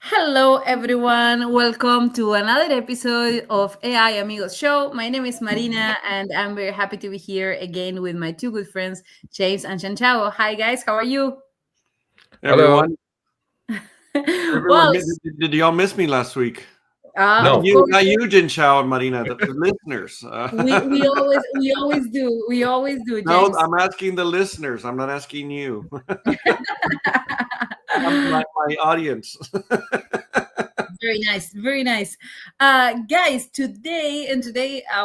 Hello, everyone. Welcome to another episode of AI Amigos Show. My name is Marina, and I'm very happy to be here again with my two good friends, James and Santiago. Hi, guys. How are you? Hello. Everyone, everyone, Well, did y'all miss me last week? No. of course, Not you, Jinshao and Marina, the listeners. we always do, No, James. I'm asking the listeners. I'm not asking you. My audience. Very nice, very nice. Guys,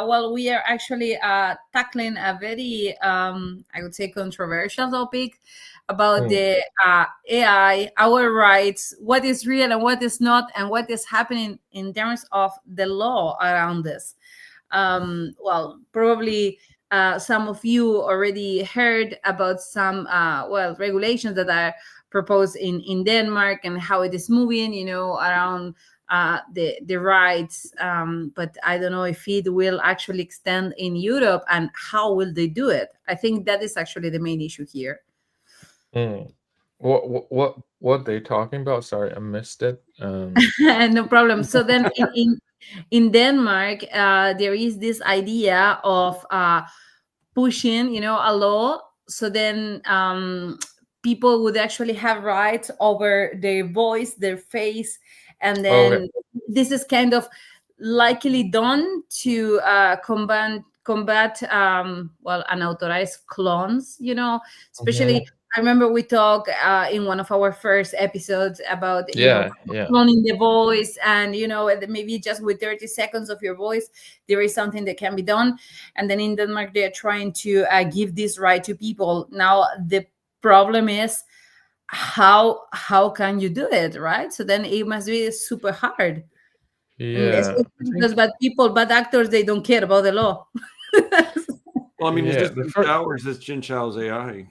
well, we are actually tackling a very, I would say, controversial topic about Mm. the AI, our rights, what is real and what is not, and what is happening in terms of the law around this. Well, probably some of you already heard about some, regulations that are proposed in Denmark and how it is moving, around the rights. But I don't know if it will actually extend in Europe and how will they do it. I think that is actually the main issue here. Mm. What they talking about? Sorry, I missed it. No problem. So then in Denmark, there is this idea of pushing, a law. So then people would actually have rights over their voice, their face, and Okay. then this is kind of likely done to combat unauthorized clones. Mhm. Especially I remember we talked in one of our first episodes about Yeah. cloning the voice, and maybe just with 30 seconds of your voice there is something that can be done. And then in Denmark they're trying to give this right to people. Now the problem is how can you do it, right? So then it must be super hard, and Yeah. especially I because think. bad actors, they don't care about the law. Well, I mean, is Yeah. this The first, Jinshao or is this Jinshao's AI?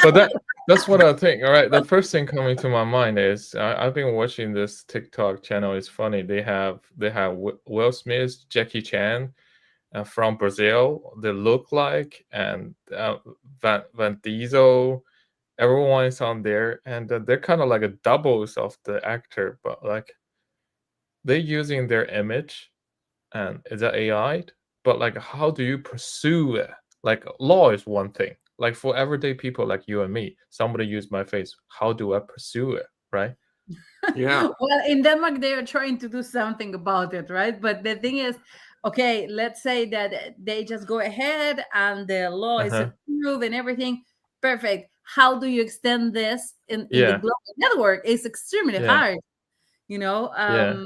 but that's what I think. All right. The first thing coming to my mind is I've been watching this TikTok channel. It's funny. They have Will Smith, Jackie Chan, from Brazil. They look like, and Van Diesel. Everyone is on there, and they're kind of like a doubles of the actor, but like they're using their image and is that AI? But like, how do you pursue it? Like, law is one thing. Like for everyday people like you and me, somebody used my face. How do I pursue it? Right? Yeah. Well, in Denmark, they are trying to do something about it, right? But the thing is, okay, let's say that they just go ahead and the law Uh is huh. approved and everything. Perfect. How do you extend this in the Yeah. global network? It's extremely Yeah. hard. You know, Yeah.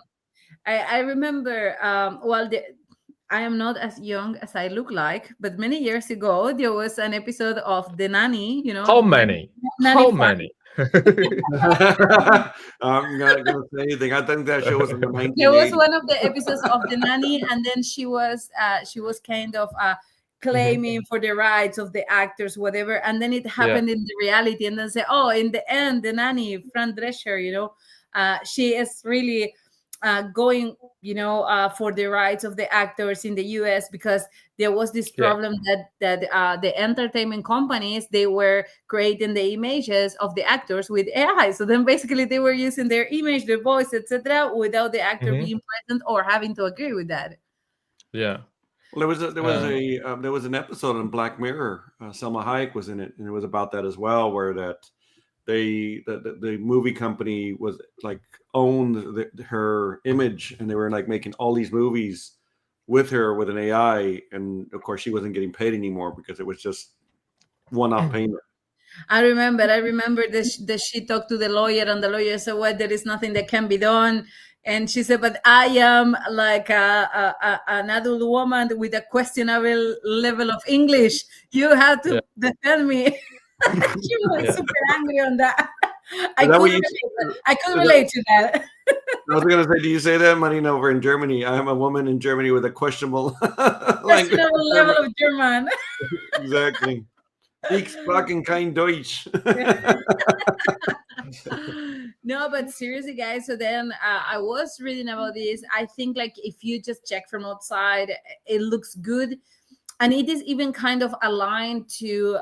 I remember, I am not as young as I look like, but many years ago, there was an episode of The Nanny, How Nanny, many? Nanny How Farm. many? I'm not going to say anything. I think that show was in the There was 1980s. one of the episodes of The Nanny, and then she was kind of Mhm. claiming for the rights of the actors, whatever, and then it Yeah. happened in the reality, and then say, oh, in the end, The Nanny, Fran Drescher, she is really going, for the rights of the actors in the US, because there was this Yeah. problem that the entertainment companies, they were creating the images of the actors with AI. So then basically they were using their image, their voice, etc., without the actor Hmm. being present or having to agree with that. Yeah. Well, Um. there was an episode on Black Mirror. Selma Hayek was in it, and it was about that as well, where the movie company was like owned her image, and they were like making all these movies with her with an AI, and of course she wasn't getting paid anymore because it was just one-off payment. I remember that she talked to the lawyer, and the lawyer said, well, there is nothing that can be done. And she said, but I am like an adult woman with a questionable level of English. You have Yeah. to defend me. She was Yeah. super angry on that. I Is that what could you? relate. I could Is that, relate to that. I was going to say, do you say that, Marina, over in Germany? I am a woman in Germany with a questionable language. Questionable level of German. Exactly. Ich spreche kein Deutsch. No, but seriously, guys. So then I was reading about this. I think like if you just check from outside, it looks good. And it is even kind of aligned to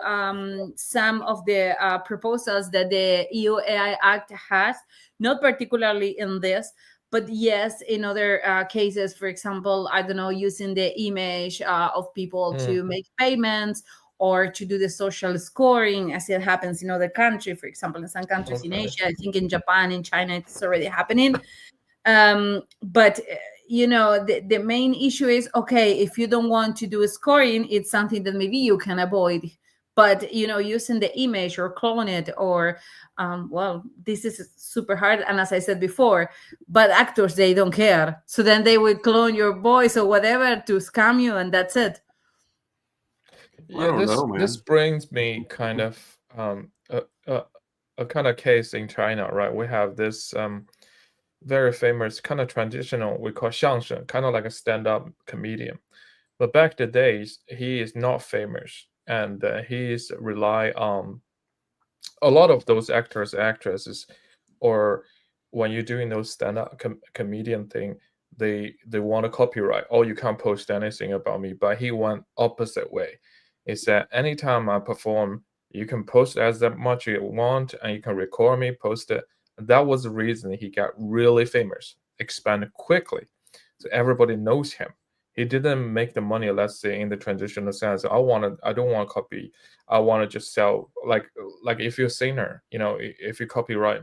some of the proposals that the EU AI Act has, not particularly in this, but yes, in other cases, for example, I don't know, using the image of people to make payments or to do the social scoring, as it happens in other countries. For example, in some countries in Okay. Asia, I think in Japan, in China, it's already happening. But the main issue is, okay, if you don't want to do a scoring, it's something that maybe you can avoid. But using the image or clone it, or well, this is super hard. And as I said before, but actors, they don't care, so then they will clone your voice or whatever to scam you, and that's it. I Yeah, don't know, this man. brings me kind of a kind of case in China, right? We have this very famous kind of traditional, we call 相声, kind of like a stand-up comedian. But back the days, he is not famous, and he is rely on a lot of those actors, actresses, or when you're doing those stand-up comedian thing, they want a copyright. Oh, you can't post anything about me. But he went opposite way. Is that anytime I perform, you can post as much you want, and you can record me, post it. That was the reason he got really famous, expanded quickly, so everybody knows him. He didn't make the money, let's say, in the traditional sense. I don't want to copy. I want to just sell, like if you're a singer, if you copyright,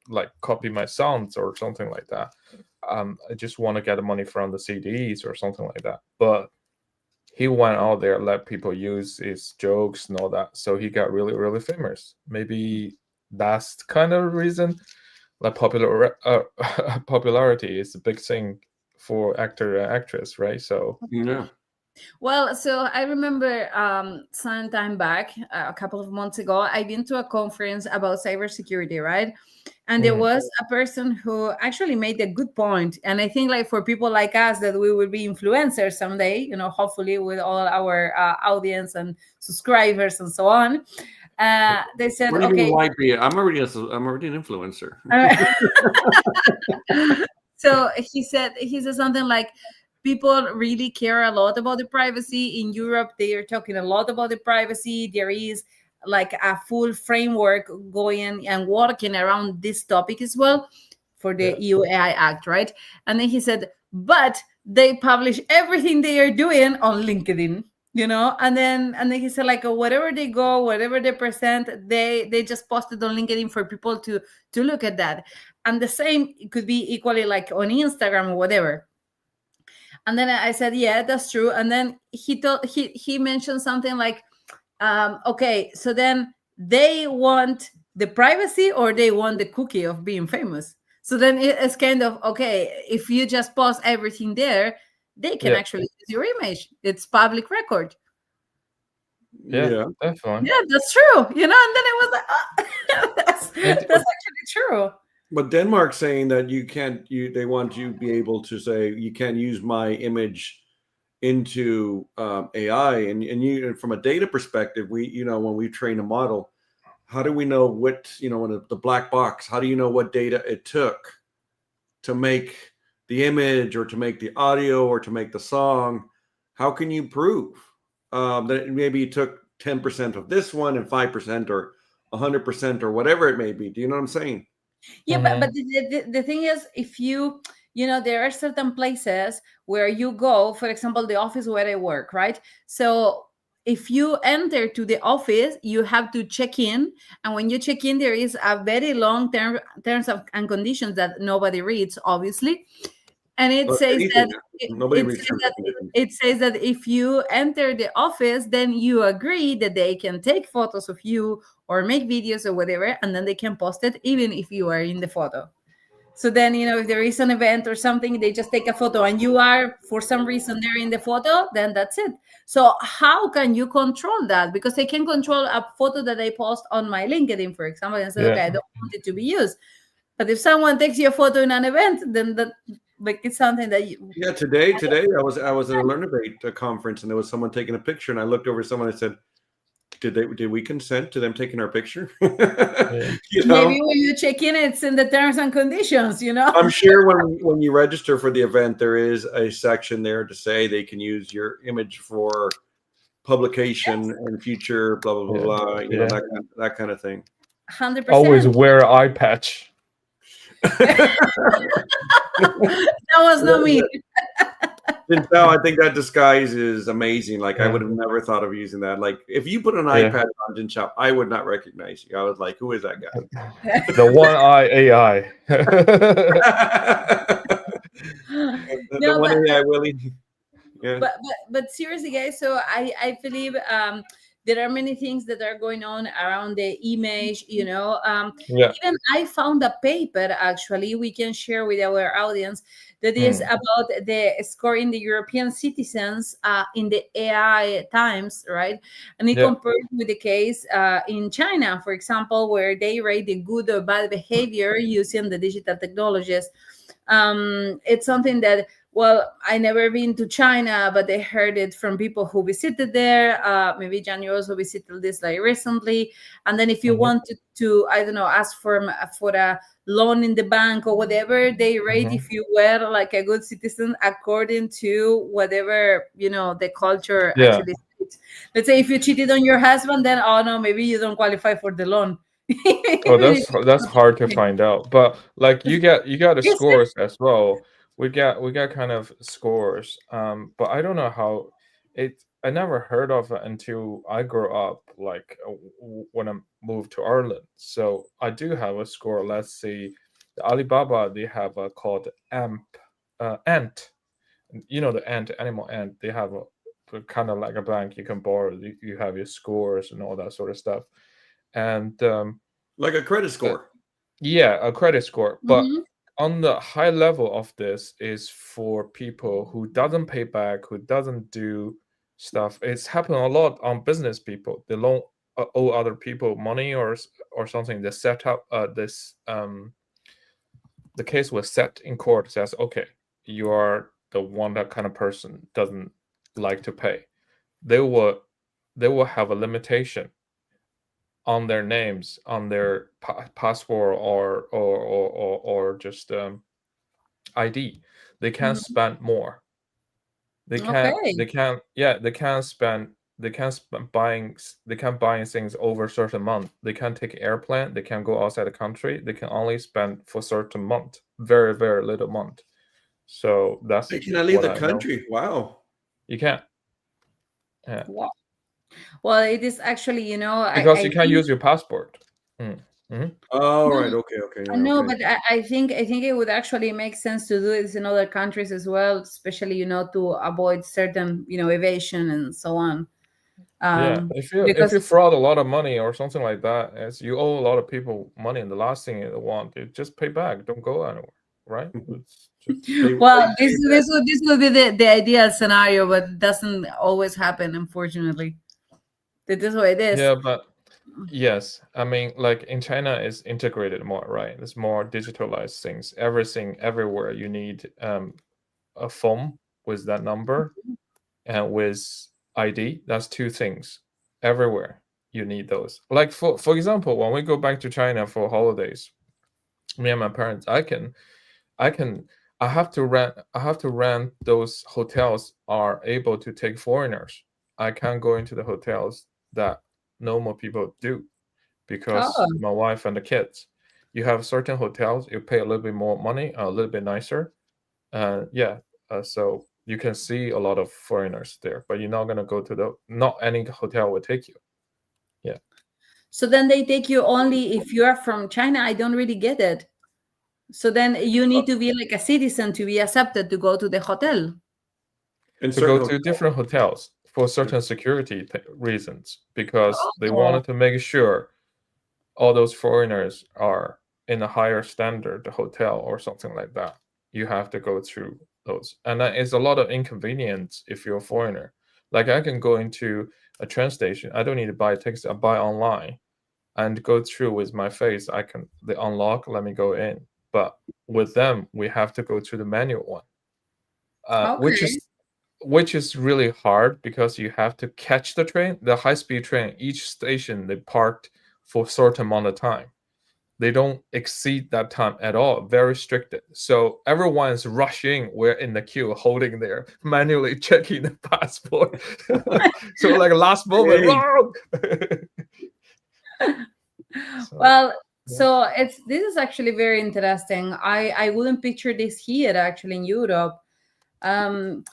like copy my songs or something like that. I just want to get the money from the CDs or something like that. But he went out there, let people use his jokes and all that, so he got really, really famous. Maybe that's kind of reason. Like popularity is a big thing for actor and actress, right? So Yeah. Well, so I remember some time back, a couple of months ago, I've been to a conference about cybersecurity, right? And there was a person who actually made a good point. And I think, like, for people like us, that we will be influencers someday, hopefully with all our audience and subscribers and so on. They said, What do you mean okay. might be? I'm already an influencer. So he said something like, people really care a lot about the privacy. In Europe, they are talking a lot about the privacy. There is like a full framework going and working around this topic as well for the yeah, EU AI Act, right? And then he said, but they publish everything they are doing on LinkedIn, and then he said, like, whatever they go, whatever they present, they just posted on LinkedIn for people to look at that. And the same could be equally like on Instagram or whatever. And then I said, yeah, that's true. And then he mentioned something like, okay, so then they want the privacy or they want the cookie of being famous. So then it's kind of, okay, if you just post everything there, they can yeah, actually use your image. It's public record. yeah, Yeah. definitely. Yeah, that's true. And then it was like, oh, that's And actually true. But Denmark's saying that they want you to be able to say you can't use my image into AI, and from a data perspective, when we train a model, how do we know what when the black box? How do you know what data it took to make the image or to make the audio or to make the song? How can you prove that maybe it took 10% of this one and 5% or 100% or whatever it may be? Do you know what I'm saying? Yeah, but the thing is, if there are certain places where you go, for example, the office where I work, right? So if you enter to the office, you have to check in. And when you check in, there is a very long terms of and conditions that nobody reads, obviously. And it But says anything, that nobody reads terms and conditions. it says that if you enter the office, then you agree that they can take photos of you or make videos or whatever, and then they can post it even if you are in the photo. So then, if there is an event or something, they just take a photo and you are, for some reason, there in the photo, then that's it. So how can you control that? Because they can control a photo that I post on my LinkedIn, for example, and say, okay, I don't want it to be used. But if someone takes your photo in an event, then that, like, it's something that you. Yeah, today I was at a LearnAbate conference, and there was someone taking a picture, and I looked over at someone and said, did we consent to them taking our picture? yeah, Maybe when you check in, it's in the terms and conditions, I'm sure when you register for the event, there is a section there to say they can use your image for publication and future blah blah blah Yeah. blah. Yeah. That kind of thing. 100%. Always wear eye patch. That was not me. Now I think that disguise is amazing. Like I Yeah. would have never thought of using that. Like if you put an Yeah. iPad on Jinchao, I would not recognize you. I was like, who is that guy? The one eye AI. The No, one but AI Willie. Yeah. but seriously, guys, so I believe there are many things that are going on around the image, Yeah. even I found a paper actually we can share with our audience that is about the scoring the European citizens in the AI times, right? And it Yeah. compared with the case in China, for example, where they rate the good or bad behavior using the digital technologies. It's something that, well, I never been to China, but I heard it from people who visited there. Maybe John, you also visited this like recently. And then if you Mhm. want to I don't know, ask for a loan in the bank or whatever, they rate Mhm. if you were like a good citizen according to whatever the culture Yeah. actually states. Let's say if you cheated on your husband, then oh no, maybe you don't qualify for the loan. Oh, Even if that's hard to find out. But like you got the it's scores as well. We got kind of scores. But I don't know how it. I never heard of it until I grew up. Like when I moved to Ireland. So I do have a score. Let's see, the Alibaba, they have a called Ant. The ant, animal ant. They have a kind of like a bank you can borrow. You have your scores and all that sort of stuff. And Like a credit uh, score. yeah, a credit score. But Mhm. on the high level of this is for people who doesn't pay back, who doesn't do stuff. It's happened a lot on business people. They loan owe other people money or something. They set up this the case was set in court, says, okay, you are the one that kind of person doesn't like to pay. They will have a limitation on their names, on their passport or just ID. They can't Mhm. spend more. They can't. Okay. They can't. Yeah, they can't spend. They can't spend buying. They can't buying things over a certain month. They can't take airplane. They can't go outside the country. They can only spend for certain month. Very very little month. So that's They cannot leave what the I know. country. Wow. You can't. Yeah, Wow. Well, it is actually, because I you can't think use your passport. Mm. Mhm. All no, right. Okay. Okay. Yeah. no, Okay. but I think it would actually make sense to do this in other countries as well, especially to avoid certain evasion and so on. Yeah, if you Because fraud a lot of money or something like that, as you owe a lot of people money, and the last thing you want is just pay back. Don't go anywhere, right? It's just well, this Pay back. this would this would be the ideal scenario, but it doesn't always happen, unfortunately. That is what it is. yeah, but yes, I mean, like in China, it's integrated more, right? It's more digitalized things. Everything, everywhere, you need a phone with that number and with ID. That's two things. Everywhere you need those. Like for example, when we go back to China for holidays, me and my parents, I can I have to rent those hotels are able to take foreigners. I can't go into the hotels that normal people do because Oh, my wife and the kids. You have certain hotels, you pay a little bit more money, a little bit nicer. Yeah, so you can see a lot of foreigners there, but you're not gonna go to not any hotel will take you. Yeah, so then they take you only if you are from China. I don't really get it. So then you uh, need to be like a citizen to be accepted to go to the hotel. In to certain go to hotels. different hotels for Yeah. certain security reasons because they Oh, wanted to make sure all those foreigners are in a higher standard hotel or something like that. You have to go through those, and that is a lot of inconvenience if you're a foreigner. Like I can go into a train station, I don't need to buy a ticket, I buy online and go through with my face. I can they unlock, let me go in. But with them, we have to go through the manual one, which okay. is really hard because you have to catch the train, the high speed train. Each station they parked for a certain amount of time. they don't exceed that time at all, very restricted. So everyone's rushing, we're in the queue holding there, manually checking the passport. So like last moment, Hey. whoa! So Well, yeah. so this is actually very interesting. I wouldn't picture this here actually in Europe. Um,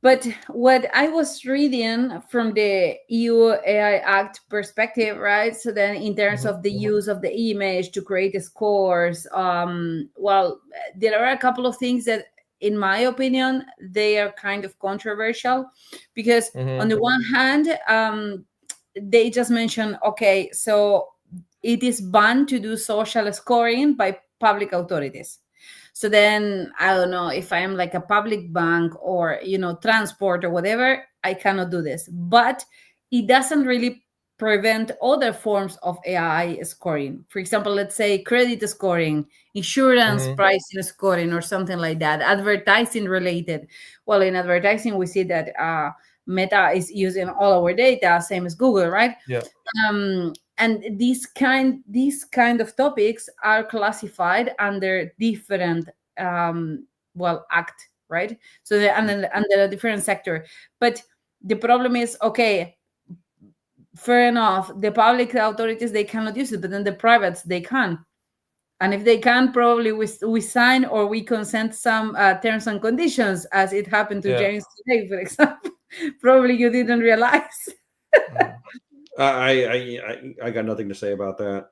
but what I was reading from the EU AI Act perspective, right? So then, in terms of the use of the image to create scores, well, there are a couple of things that, in my opinion, they are kind of controversial, because on the one hand, they just mention, okay, so it is banned to do social scoring by public authorities. So then I don't know, if I am like a public bank or, transport or whatever, I cannot do this. But it doesn't really prevent other forms of AI scoring. For example, let's say credit scoring, insurance pricing scoring, or something like that, advertising related. Well, in advertising, we see that Meta is using all our data, same as Google, right? Yeah. And these kind of topics are classified under different act, right? So they're under a different sector. But the problem is, okay, fair enough, the public authorities, they cannot use it, but then the privates, they can. And if they can, probably we sign or we consent some terms and conditions, as it happened to Yeah. James today, for example. Probably you didn't realize. I got nothing to say about that.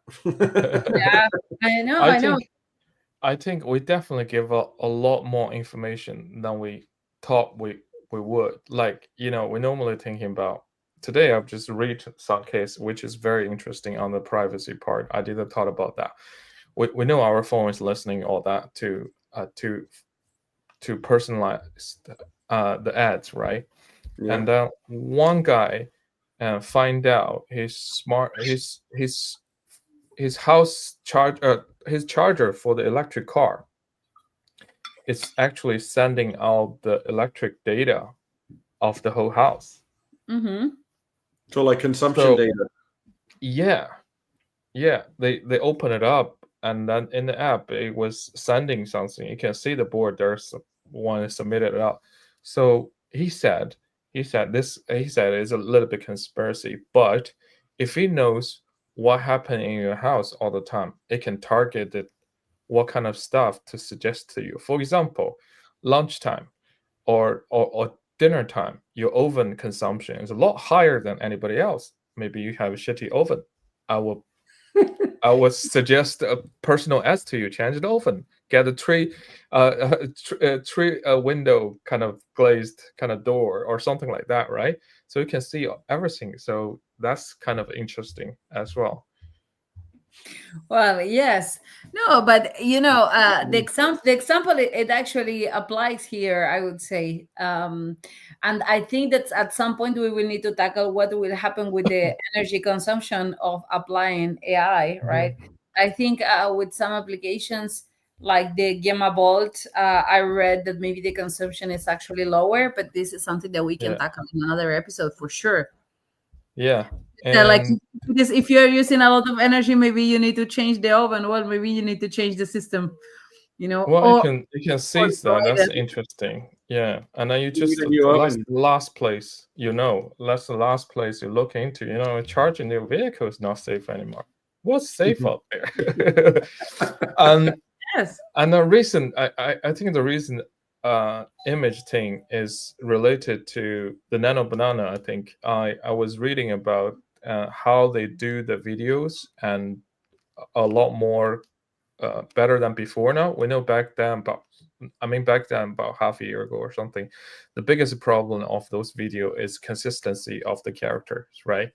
Yeah, I know, I I know. think I think we definitely give a lot more information than we thought we would. Like, we're normally thinking about today. I've just read some case which is very interesting on the privacy part. I didn't thought about that. We know our phone is listening all that to personalize the ads, right? Yeah. And one guy find out his house his charger for the electric car is actually sending out the electric data of the whole house. Mm-hmm. So like consumption So data. yeah, they open it up, and then in the app it was sending something. You can see the board. There's one submitted up. So he said it's a little bit conspiracy, but if he knows what happened in your house all the time, it can target it, what kind of stuff to suggest to you. For example, lunchtime or dinner time, your oven consumption is a lot higher than anybody else. Maybe you have a shitty oven. I will I would suggest a personal S to you. Change the oven. Get a tree window kind of glazed kind of door or something like that, right? So you can see everything. So that's kind of interesting as well. Well, yes. No, but the example, it actually applies here, I would say. And I think that at some point we will need to tackle what will happen with the energy consumption of applying AI, right? I think with some applications like the Gemma Bolt, I read that maybe the consumption is actually lower, but this is something that we can Yeah, tackle in another episode for sure. yeah, Like, and because if you're using a lot of energy, maybe you need to change the oven. Well, maybe you need to change the system, well, or you can or seize that. the That's way interesting. Yeah, and then you You need just a new that's oven. the last place that's the last place you look into. Charging your vehicle is not safe anymore. What's safe out there? and yes. and the reason I think the reason image thing is related to the nano banana. I think I was reading about how they do the videos, and a lot more better than before now. We know back then about half a year ago or something, the biggest problem of those video is consistency of the characters, right?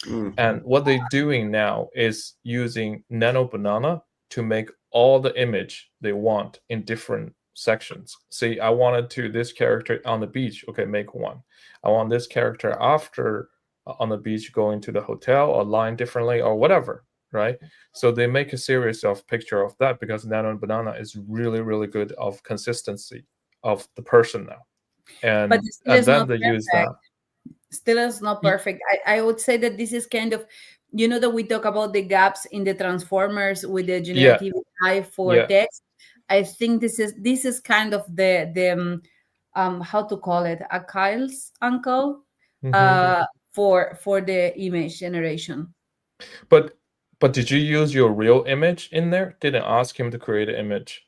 Mm. And what they're doing now is using nano banana to make all the image they want in different sections. See, I wanted to this character on the beach, okay, make one. I want this character after on the beach going to the hotel or line differently or whatever, right? So they make a series of picture of that because nano banana is really really good of consistency of the person now, But still and is then not they use perfect. that. Still is not Y- perfect. I would say that this is kind of you know that we talk about the gaps in the transformers with the Yeah, generative AI for yeah. text. I think this is kind of the how to call it, a Kyle's uncle Hmm. uh for the image generation. But did you use your real image in there? Didn't ask him to create an image.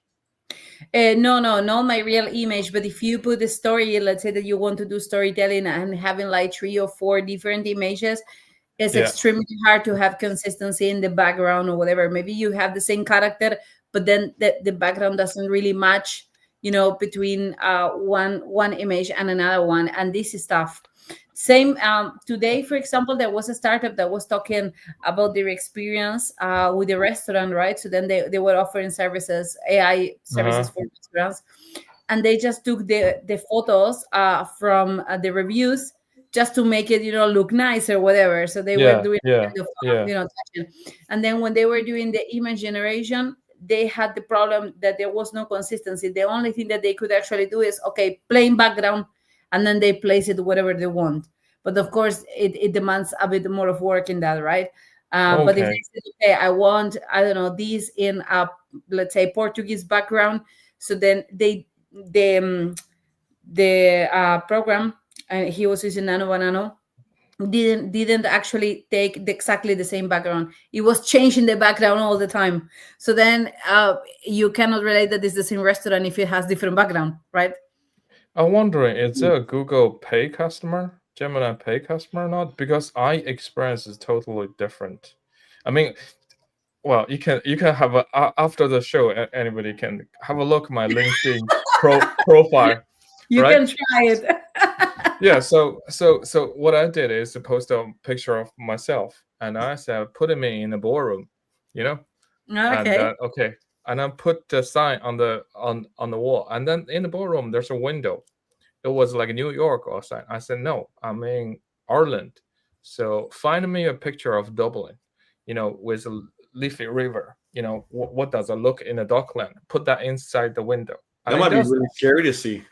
No, no, not my real image. But if you put a story, let's say that you want to do storytelling and having like 3 or 4 different images, it's Yeah. extremely hard to have consistency in the background or whatever. Maybe you have the same character, but then the background doesn't really match, between one image and another one. And this is tough. Same today, for example, there was a startup that was talking about their experience with the restaurant, right? So then they were offering services, AI services Uh-huh. for restaurants, and they just took the photos from the reviews just to make it look nice or whatever. So they were Yeah, doing yeah, kind of yeah. touching. And then when they were doing the image generation, they had the problem that there was no consistency. The only thing that they could actually do is, okay, plain background, and then they place it whatever they want. But of course it demands a bit more of work in that, right? But if Okay. they say, okay, I want, I don't know, these in a, let's say, Portuguese background, so then the program, and he was using Nano Banano, didn't actually take exactly the same background. It was changing the background all the time. So then you cannot relate that it's the same restaurant if it has different background, right? I'm wondering, is it a Google Pay customer, Gemini Pay customer or not? Because I experience is totally different. I mean, well, you can have after the show, anybody can have a look at my LinkedIn profile, You right? can try it. Yeah. So what I did is to post a picture of myself, and I said put me in a ballroom, you know, and Okay. okay, and I put the sign on the wall, and then in the ballroom there's a window. It was like New York or something. I said, no, I'm in Ireland. So find me a picture of Dublin, with a leafy river. What does it look in a dockland? Put that inside the window. And That it might be does really that. scary to see.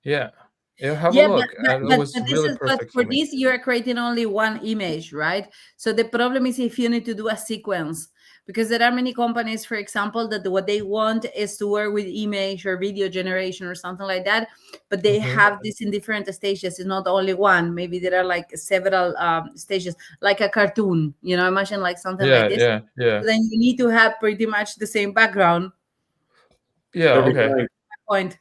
Yeah. You have a Yeah, but look. but And it but, was but this really is, but perfect for for me. this you are creating only one image, right? So the problem is if you need to do a sequence, because there are many companies, for example, that what they want is to work with image or video generation or something like that, but they Hmm. have this in different stages. It's not only one. Maybe there are like several stages, like a cartoon. Imagine like something like Yeah, this. yeah, yeah. So then you need to have pretty much the same background. Yeah, Every okay. time. Point.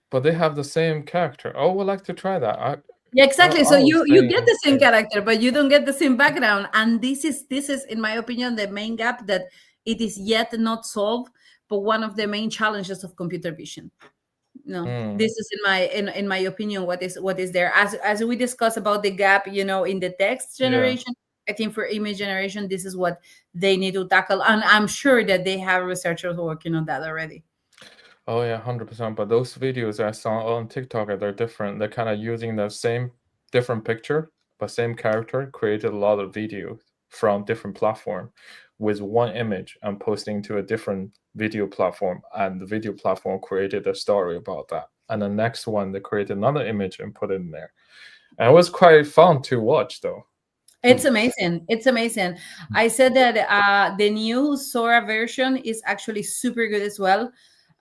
But they have the same character. Oh, would like to try that. Yeah, I, exactly. I So was you get saying, the same character, but you don't get the same background. And this is, in my opinion, the main gap that it is yet not solved, but one of the main challenges of computer vision. No, hmm, this is in my opinion what is there. As we discuss about the gap, in the text yeah. generation. I think for image generation, this is what they need to tackle, and I'm sure that they have researchers working on that already. Oh yeah, 100%. But those videos I saw on TikTok, they're different. They're kind of using the same different picture, but same character, created a lot of videos from different platform with one image and posting to a different video platform. And the video platform created a story about that. And the next one, they created another image and put it in there. And it was quite fun to watch though. It's amazing. It's amazing. I said that the new Sora version is actually super good as well.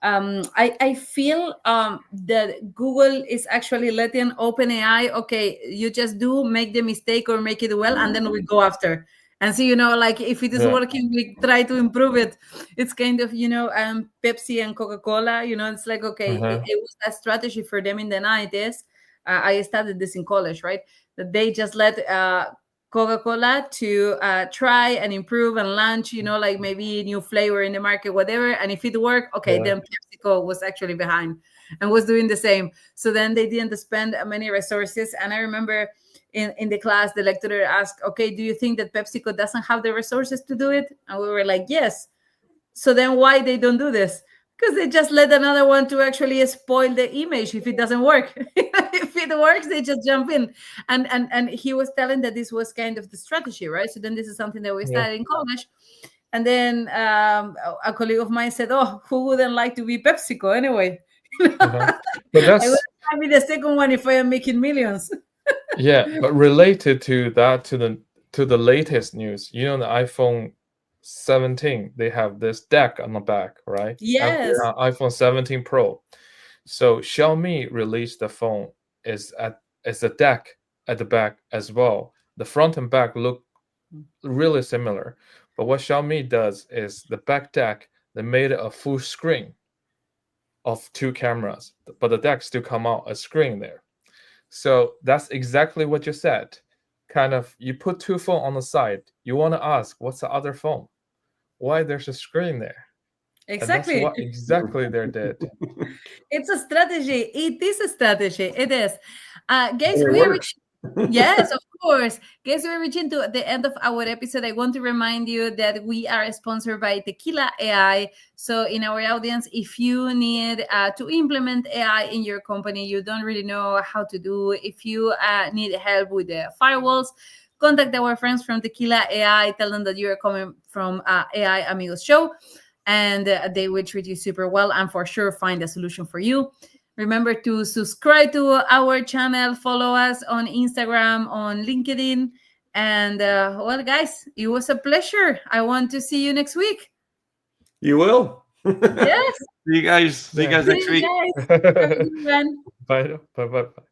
I feel that Google is actually letting OpenAI, okay, you just do make the mistake or make it well, and then we go after. And so, like if it is Yeah. working, we try to improve it. It's kind of, Pepsi and Coca-Cola, it's like, okay, it, Uh-huh. it was a strategy for them in the 90s. I studied this in college, right? That they just let Coca-Cola to try and improve and launch, like maybe new flavor in the market, whatever. And if it worked, okay, Yeah. then PepsiCo was actually behind and was doing the same. So then they didn't spend many resources. And I remember in the class, the lecturer asked, okay, do you think that PepsiCo doesn't have the resources to do it? And we were like, yes. So then why they don't do this? Because they just let another one to actually spoil the image if it doesn't work. If it works, they just jump in. And he was telling that this was kind of the strategy, right? So then this is something that we Yeah. started in college. And then a colleague of mine said, oh, who wouldn't like to be PepsiCo anyway? Uh-huh. But I would that's be the second one if I am making millions. yeah, but related to that, to to the latest news. You know, the iPhone 17, they have this deck on the back, right? Yes, iPhone 17 Pro. So Xiaomi released the phone is a deck at the back as well. The front and back look really similar, but what Xiaomi does is the back deck they made it a full screen of two cameras, but the deck still come out a screen there. So that's exactly what you said. Kind of, you put two phone on the side. You want to ask, what's the other phone? Why there's a screen there? And that's exactly. what exactly they did. It's a strategy. It is a strategy. It is. Guys, It we are works. reaching. Yes, of course. Guys, we're reaching to the end of our episode. I want to remind you that we are sponsored by Tequila AI. So, in our audience, if you need to implement AI in your company, you don't really know how to do, if you need help with the firewalls, contact our friends from Tequila AI. Tell them that you are coming from AI Amigos Show, and they will treat you super well and for sure find a solution for you. Remember to subscribe to our channel, follow us on Instagram, on LinkedIn. And well, guys, it was a pleasure. I want to see you next week. You will. Yes. See you guys. See you Yeah. guys See next you week. guys. Have a good one. Bye. Bye. Bye. Bye.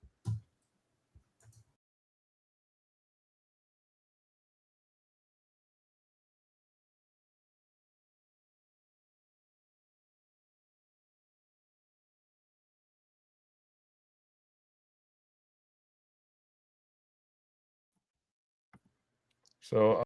So